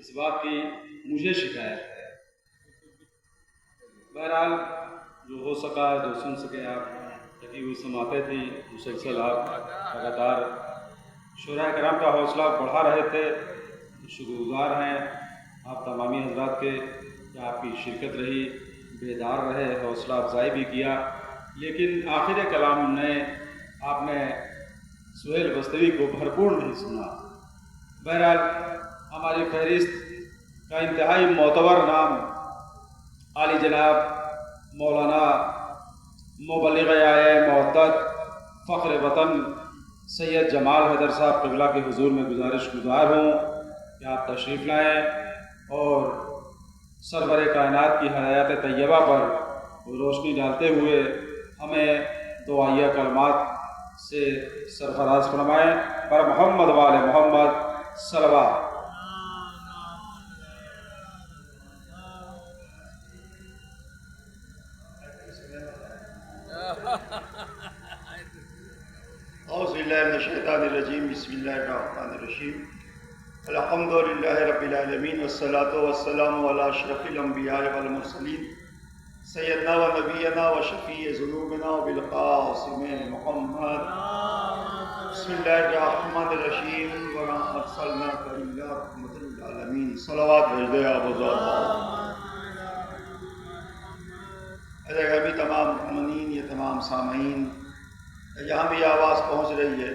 اس بات کی مجھے شکایت ہے۔ بہرحال جو ہو سکا جو سن سکے آپ لگی ہوئی سماعتیں تھیں، مسلسل آپ لگاتار شعراء کرام کا حوصلہ بڑھا رہے تھے۔ شکر گزار ہیں آپ تمامی حضرات کے کہ آپ کی شرکت رہی، بیدار رہے، حوصلہ افزائی بھی کیا، لیکن آخر کلام میں آپ نے سہیل بستوی کو بھرپور نہیں سنا۔ بہرحال ہماری فہرست کا انتہائی معتبر نام عالی جناب مولانا مبلغ آئے معتد فخر وطن سید جمال حیدر صاحب قبلہ کے حضور میں گزارش گزار ہوں کہ آپ تشریف لائیں اور سرور کائنات کی حیات طیبہ پر روشنی ڈالتے ہوئے ہمیں دعائیہ کلمات سے سرفراز فرمائیں۔ پر محمد وآل محمد صلوات۔ اعوذ باللہ من الشیطان الرجیم، بسم اللہ الرحمن الرحیم۔ الحمد للہ رب العالمین والصلاة والسلام علی اشرف الانبیاء والمرسلین سیدنا و نبینا و شفیع ذنوبنا و بالقاسم محمد۔ بسم اللہ الرحمن الرحیم۔ وما ارسلناک الا رحمۃ للعالمین۔ صلوات بھیج دے آپ ابھی تمام مؤمنین، یہ تمام سامعین جہاں بھی آواز پہنچ رہی ہے،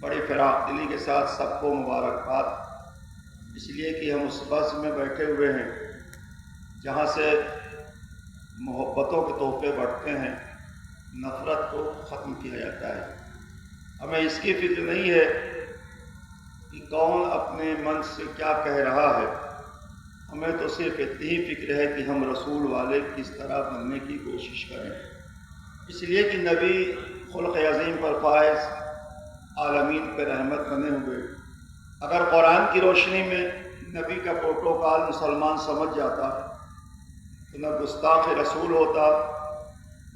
بڑی فراخ دلی کے ساتھ سب کو مبارکباد، اس لیے کہ ہم اس بس میں بیٹھے ہوئے ہیں جہاں سے محبتوں کے تحفے بڑھتے ہیں، نفرت کو ختم کیا جاتا ہے۔ ہمیں اس کی فکر نہیں ہے کہ کون اپنے من سے کیا کہہ رہا ہے، ہمیں تو صرف اتنی ہی فکر ہے کہ ہم رسول والے کس طرح بننے کی کوشش کریں، اس لیے کہ نبی خلق عظیم پر فائز، عالمین پہ رحمت بنے ہوئے۔ اگر قرآن کی روشنی میں نبی کا پروٹوکال مسلمان سمجھ جاتا تو نہ گستاخ رسول ہوتا،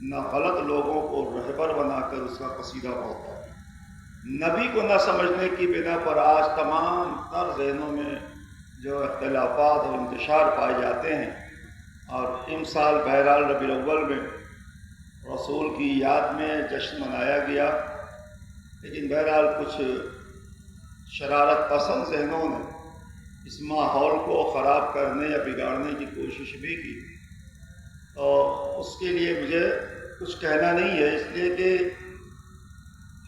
نہ غلط لوگوں کو رہبر بنا کر اس کا قصیدہ پڑھتا۔ نبی کو نہ سمجھنے کی بنا پر آج تمام تر ذہنوں میں جو اختلافات اور انتشار پائے جاتے ہیں، اور امسال بہرحال ربیع الاول میں رسول کی یاد میں جشن منایا گیا، لیکن بہرحال کچھ شرارت پسند ذہنوں نے اس ماحول کو خراب کرنے یا بگاڑنے کی کوشش بھی کی، اور اس کے لیے مجھے کچھ کہنا نہیں ہے، اس لیے کہ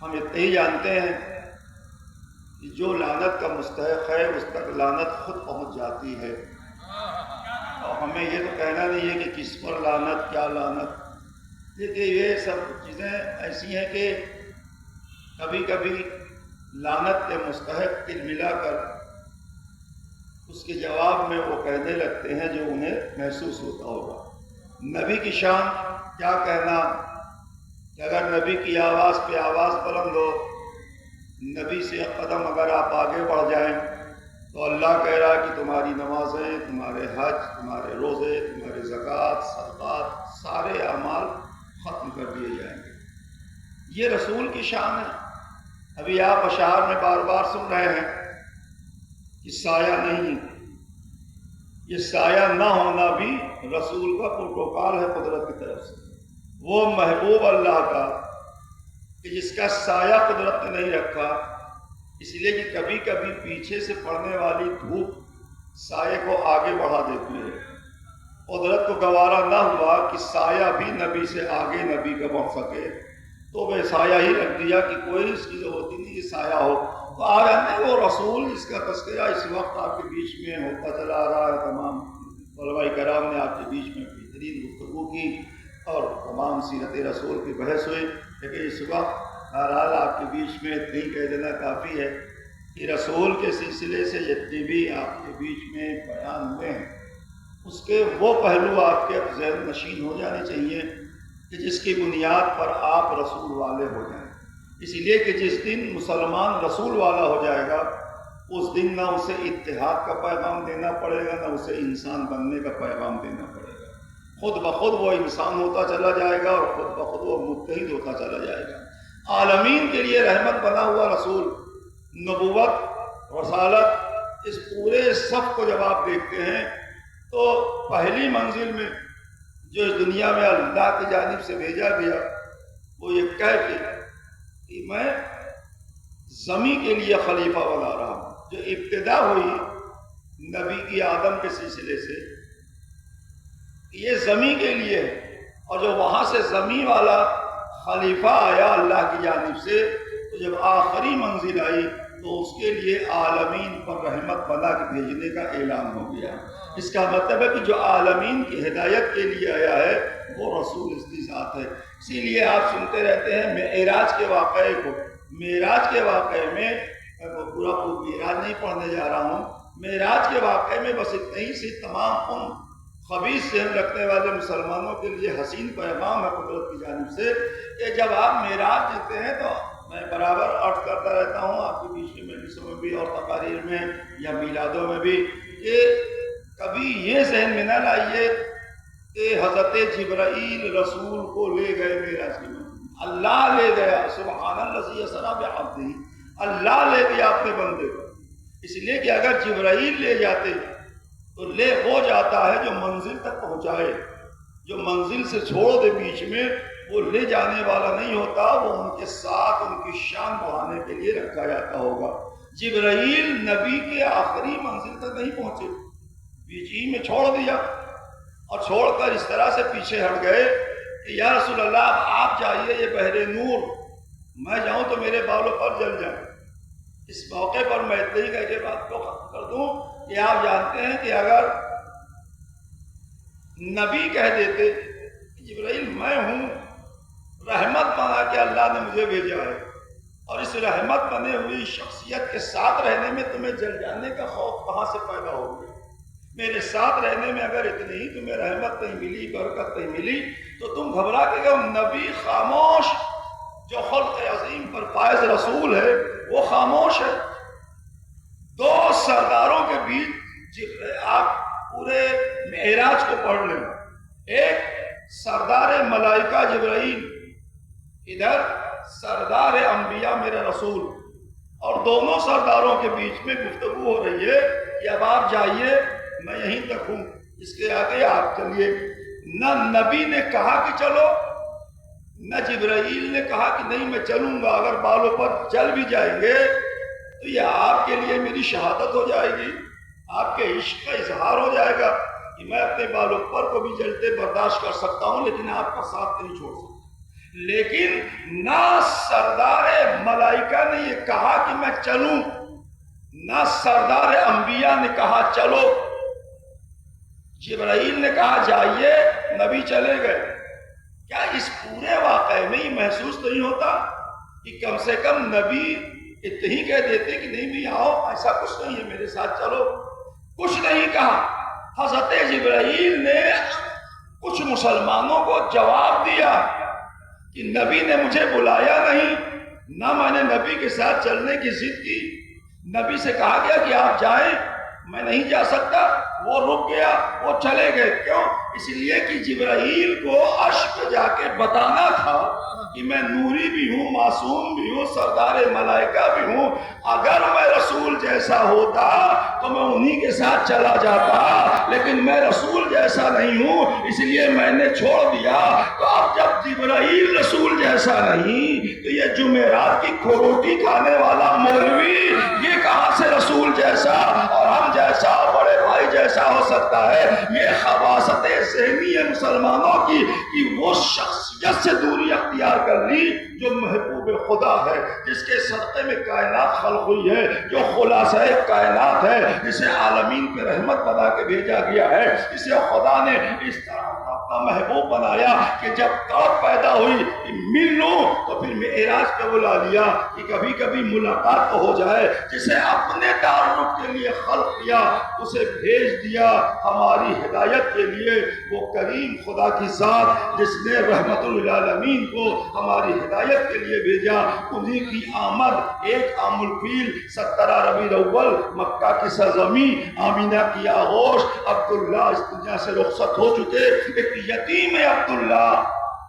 ہم اتنے ہی جانتے ہیں کہ جو لعنت کا مستحق ہے اس تک لعنت خود پہنچ جاتی ہے، اور ہمیں یہ تو کہنا نہیں ہے کہ کس پر لعنت، کیا لعنت، لیکن یہ سب چیزیں ایسی ہیں کہ کبھی کبھی لعنت کے مستحق دل ملا کر اس کے جواب میں وہ کہنے لگتے ہیں جو انہیں محسوس ہوتا ہوگا۔ نبی کی شان کیا کہنا کہ اگر نبی کی آواز پہ آواز بلند ہو، نبی سے ایک قدم اگر آپ آگے بڑھ جائیں تو اللہ کہہ رہا کہ تمہاری نمازیں، تمہارے حج، تمہارے روزے، تمہارے زکوٰۃ، صدقات، سارے اعمال ختم کر دیے جائیں گے۔ یہ رسول کی شان ہے۔ ابھی آپ اشعار میں بار بار سن رہے ہیں کہ سایہ نہیں، یہ سایہ نہ ہونا بھی رسول کا پروٹوکال ہے قدرت کی طرف سے۔ وہ محبوب اللہ کا کہ جس کا سایہ قدرت نے نہیں رکھا، اس لیے کہ کبھی کبھی پیچھے سے پڑنے والی دھوپ سائے کو آگے بڑھا دیتی ہے۔ قدرت کو گوارا نہ ہوا کہ سایہ بھی نبی سے آگے نبی کا بڑھ سکے، تو وہ سایہ ہی رکھ دیا کہ کوئی اس کی ضرورت ہی نہیں کہ سایہ ہو۔ تو آج ہم نے وہ رسول جس کا تذکرہ اس وقت آپ کے بیچ میں ہوتا چلا آ رہا ہے، تمام علماء کرام نے آپ کے بیچ میں بہترین گفتگو کی اور تمام سیرت رسول کی بحث ہوئی، لیکن اس وقت بہرحال آپ کے بیچ میں اتنی کہہ دینا کافی ہے کہ رسول کے سلسلے سے جتنے بھی آپ کے بیچ میں بیان ہوئے ہیں، اس کے وہ پہلو آپ کے ذہن نشین ہو جانے چاہیے کہ جس کی بنیاد پر آپ رسول والے ہو جائیں۔ اس لیے کہ جس دن مسلمان رسول والا ہو جائے گا، اس دن نہ اسے اتحاد کا پیغام دینا پڑے گا، نہ اسے انسان بننے کا پیغام دینا پڑے گا۔ خود بخود وہ انسان ہوتا چلا جائے گا اور خود بخود وہ متحد ہوتا چلا جائے گا۔ عالمین کے لیے رحمت بنا ہوا رسول، نبوت، رسالت، اس پورے صف کو جب آپ دیکھتے ہیں تو پہلی منزل میں جو اس دنیا میں اللہ کی جانب سے بھیجا گیا وہ یہ کہہ کے کہ میں زمین کے لیے خلیفہ بنا رہا ہوں. جو ابتدا ہوئی نبی کی آدم کے سلسلے سے یہ زمین کے لیے ہے، اور جو وہاں سے زمین والا خلیفہ آیا اللہ کی جانب سے تو جب آخری منزل آئی تو اس کے لیے عالمین پر رحمت بنا کے بھیجنے کا اعلان ہو گیا. اس کا مطلب ہے کہ جو عالمین کی ہدایت کے لیے آیا ہے وہ رسول اس کی ذات ہے. اسی لیے آپ سنتے رہتے ہیں معراج کے واقعے کو. معراج کے واقعے میں میں پورا معراج نہیں پڑھنے جا رہا ہوں. معراج کے واقعے میں بس اتنا ہی سی تمام ان خبیث ذہن رکھنے والے مسلمانوں کے لیے حسین پیغام ہے قدرت کی جانب سے کہ جب آپ معراج دیتے ہیں تو میں برابر عرض کرتا رہتا ہوں آپ کے بیچ میں مجلسوں میں بھی اور تقاریر میں یا میلادوں میں بھی کہ کبھی یہ ذہن میں نہ لائیے کہ حضرت جبرائیل رسول کو لے گئے معراج کی منزل. اللہ لے گیا. سبحان الذی اسری بعبدہ. اللہ لے گیا اپنے بندے کو. اس لیے کہ اگر جبرائیل لے جاتے تو لے وہ جاتا ہے جو منزل تک پہنچائے. جو منزل سے چھوڑ دے بیچ میں وہ لے جانے والا نہیں ہوتا، وہ ان کے ساتھ ان کی شان بڑھانے کے لیے رکھا جاتا ہوگا. جبرائیل نبی کے آخری منزل تک نہیں پہنچے، بیچ ہی میں چھوڑ دیا اور چھوڑ کر اس طرح سے پیچھے ہٹ گئے کہ یا رسول اللہ اب آپ جائیے، یہ بحر نور، میں جاؤں تو میرے بالوں پر جل جائیں. اس موقع پر میں اتنا ہی کہہ کے بات کو ختم کر دوں کہ آپ جانتے ہیں کہ اگر نبی کہہ دیتے جبرائیل میں ہوں، رحمت بنا کے اللہ نے مجھے بھیجا ہے اور اس رحمت بنے ہوئی شخصیت کے ساتھ رہنے میں تمہیں جل جانے کا خوف کہاں سے پیدا ہو گیا؟ میرے ساتھ رہنے میں اگر اتنی ہی تمہیں رحمت نہیں ملی، برکت نہیں ملی تو تم گھبرا کے گئے. نبی خاموش، جو خلق عظیم پر فائز رسول ہے وہ خاموش ہے. دو سرداروں کے بیچ آپ پورے معراج کو پڑھ لیں. ایک سردار ملائکہ جبرائیل، ادھر سردار انبیاء میرے رسول، اور دونوں سرداروں کے بیچ میں گفتگو ہو رہی ہے کہ اب آپ جائیے، میں یہیں تک ہوں، اس کے آگے آپ چلیے. نہ نبی نے کہا کہ چلو، نہ جبرائیل نے کہا کہ نہیں میں چلوں گا. اگر بالوں پر چل بھی جائیں گے تو یہ آپ کے لیے میری شہادت ہو جائے گی، آپ کے عشق کا اظہار ہو جائے گا کہ میں اپنے بالوں پر کو بھی جلتے برداشت کر سکتا ہوں لیکن آپ کا ساتھ نہیں چھوڑ سکتا. لیکن نہ سردار ملائکہ نے یہ کہا کہ میں چلوں، نہ سردار انبیاء نے کہا چلو. جبرائیل نے کہا جائیے، نبی چلے گئے. کیا اس پورے واقعے میں یہ محسوس نہیں ہوتا کہ کم سے کم نبی اتنا ہی کہہ دیتے کہ نہیں بھی آؤ، ایسا کچھ نہیں ہے، میرے ساتھ چلو؟ کچھ نہیں کہا. حضرت جبرائیل نے کچھ مسلمانوں کو جواب دیا کہ نبی نے مجھے بلایا نہیں، نہ میں نے نبی کے ساتھ چلنے کی ضد کی. نبی سے کہا گیا کہ آپ جائیں، میں نہیں جا سکتا. وہ رک گیا، وہ چلے گئے. کیوں؟ اس لیے کہ جبرائیل کو عرش پہ جا کے بتانا تھا کہ میں نوری بھی ہوں، معصوم بھی ہوں، سردار ملائکہ بھی ہوں. اگر میں رسول جیسا ہوتا تو میں انہی کے ساتھ چلا جاتا، لیکن میں رسول جیسا نہیں ہوں، اس لیے میں نے چھوڑ دیا. تو اب جب جبرائیل رسول جیسا نہیں تو یہ جمعرات کی کھروٹی کھانے والا مولوی یہ کہاں سے رسول جیسا اور ہم جیسا بڑے بھائی جیسا ہو سکتا ہے؟ یہ خباثت ذہنی ہے مسلمانوں کی کہ وہ شخصیت سے دوری اختیار کر لی جو محبوب خدا ہے، جس کے صدقے میں کائنات خلق ہوئی ہے، جو خلاصہ کائنات ہے، جسے عالمین پہ رحمت بنا کے بھیجا گیا ہے، جسے خدا نے اس طرح اپنا محبوب بنایا کہ جب تڑپ پیدا ہوئی کہ مل لوں تو پھر معراج پہ بلا لیا کہ کبھی کبھی ملاقات تو ہو جائے. جسے اپنے تعارف کے لیے خلق کیا اسے بھیج دیا ہماری ہدایت کے لیے. وہ کریم خدا کی ذات جس نے رحمت للعالمین کو ہماری ہدایت کے لیے بھیجا، انہی کی آمد ایک عام الفیل 17 ربیع الاول مکہ کی سرزمین، آمینہ کی آغوش، عبداللہ اس دنیا سے رخصت ہو چکے. ایک یتیم عبداللہ